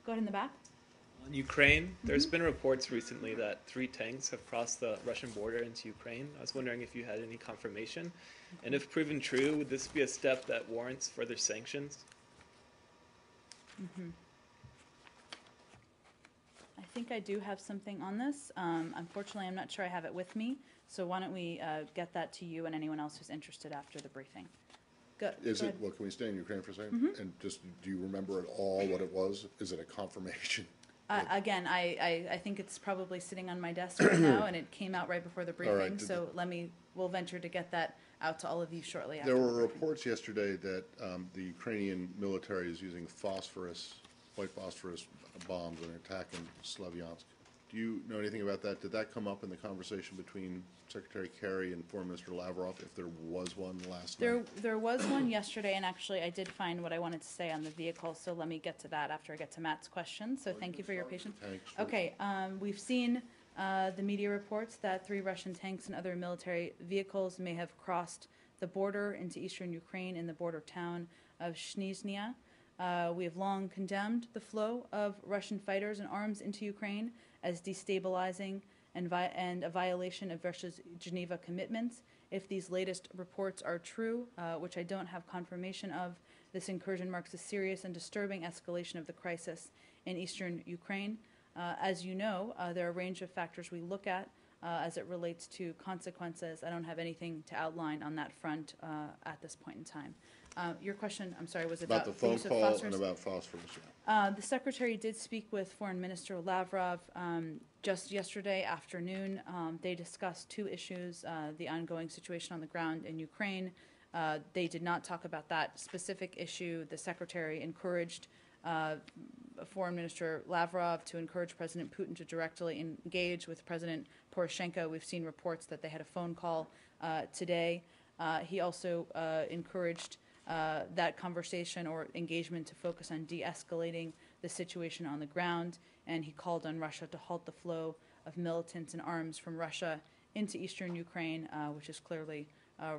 Go ahead in the back. On Ukraine, there's been reports recently that 3 tanks have crossed the Russian border into Ukraine. I was wondering if you had any confirmation. And if proven true, would this be a step that warrants further sanctions? I think I do have something on this. Unfortunately, I'm not sure I have it with me. So why don't we get that to you and anyone else who's interested after the briefing. Go ahead. Well, can we stay in Ukraine for a second? And just, do you remember at all what it was? Is it a confirmation? Again, I think it's probably sitting on my desk right now, and it came out right before the briefing. right. So we'll venture to get that out to all of you shortly after. There were reports yesterday that the Ukrainian military is using white phosphorus bombs and attacking Slavyansk. Do you know anything about that? Did that come up in the conversation between Secretary Kerry and Foreign Minister Lavrov, if there was one last night? There was one yesterday, and actually I did find what I wanted to say on the vehicle, so let me get to that after I get to Matt's question. So thank you for your patience. Okay, we've seen the media reports that 3 Russian tanks and other military vehicles may have crossed the border into eastern Ukraine in the border town of Snizhnia. We have long condemned the flow of Russian fighters and arms into Ukraine as destabilizing and a violation of Russia's Geneva commitments. If these latest reports are true, which I don't have confirmation of, this incursion marks a serious and disturbing escalation of the crisis in eastern Ukraine. As you know, there are a range of factors we look at as it relates to consequences. I don't have anything to outline on that front at this point in time. Your question, I'm sorry, was about the phone use of call phosphorus? and about phosphorus. The Secretary did speak with Foreign Minister Lavrov just yesterday afternoon. They discussed 2 issues, the ongoing situation on the ground in Ukraine. They did not talk about that specific issue. The Secretary encouraged Foreign Minister Lavrov to encourage President Putin to directly engage with President Poroshenko. We've seen reports that they had a phone call today. He also encouraged that conversation or engagement to focus on de-escalating the situation on the ground, and he called on Russia to halt the flow of militants and arms from Russia into eastern Ukraine, which is clearly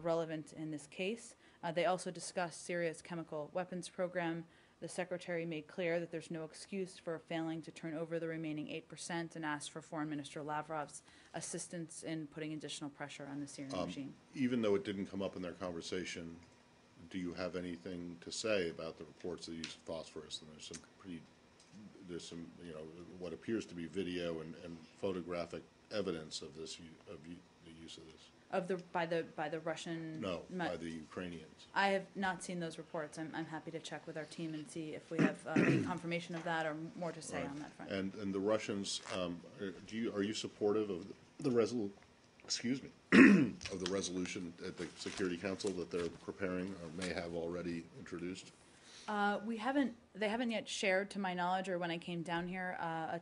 relevant in this case. They also discussed Syria's chemical weapons program. The Secretary made clear that there's no excuse for failing to turn over the remaining 8% and asked for Foreign Minister Lavrov's assistance in putting additional pressure on the Syrian regime. Even though it didn't come up in their conversation, do you have anything to say about the reports of the use of phosphorus? And there's some, what appears to be video and photographic evidence of this, of the use of this. By the Russian? No, by the Ukrainians. I have not seen those reports. I'm happy to check with our team and see if we have any confirmation of that or more to say on that front. And the Russians, are you supportive of the of the resolution at the Security Council that they're preparing or may have already introduced? They haven't yet shared, to my knowledge, or when I came down here, a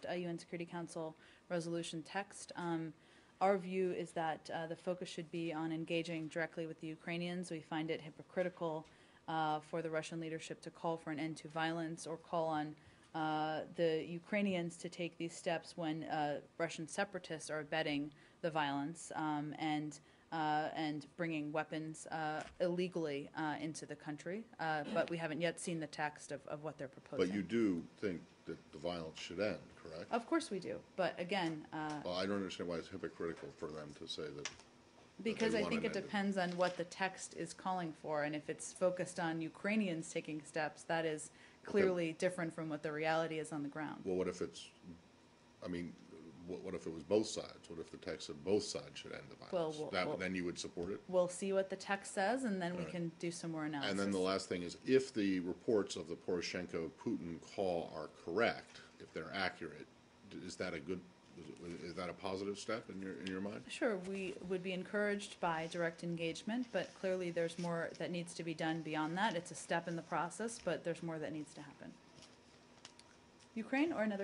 UN Security Council resolution text. Our view is that the focus should be on engaging directly with the Ukrainians. We find it hypocritical for the Russian leadership to call for an end to violence or call on the Ukrainians to take these steps when Russian separatists are abetting the violence and bringing weapons illegally into the country. But we haven't yet seen the text of what they're proposing. But you do think that the violence should end, correct? Of course we do. But again... well, I don't understand why it's hypocritical for them to say that. Because I think it depends on what the text is calling for, and if it's focused on Ukrainians taking steps, that is clearly different from what the reality is on the ground. Well, what if it's, what if it was both sides? What if the text said both sides should end the violence? Then you would support it? We'll see what the text says, and then we can do some more analysis. And then the last thing is, if the reports of the Poroshenko-Putin call are correct, if they're accurate, is that a positive step in your mind? Sure, we would be encouraged by direct engagement, but clearly there's more that needs to be done beyond that. It's a step in the process, but there's more that needs to happen. Ukraine or another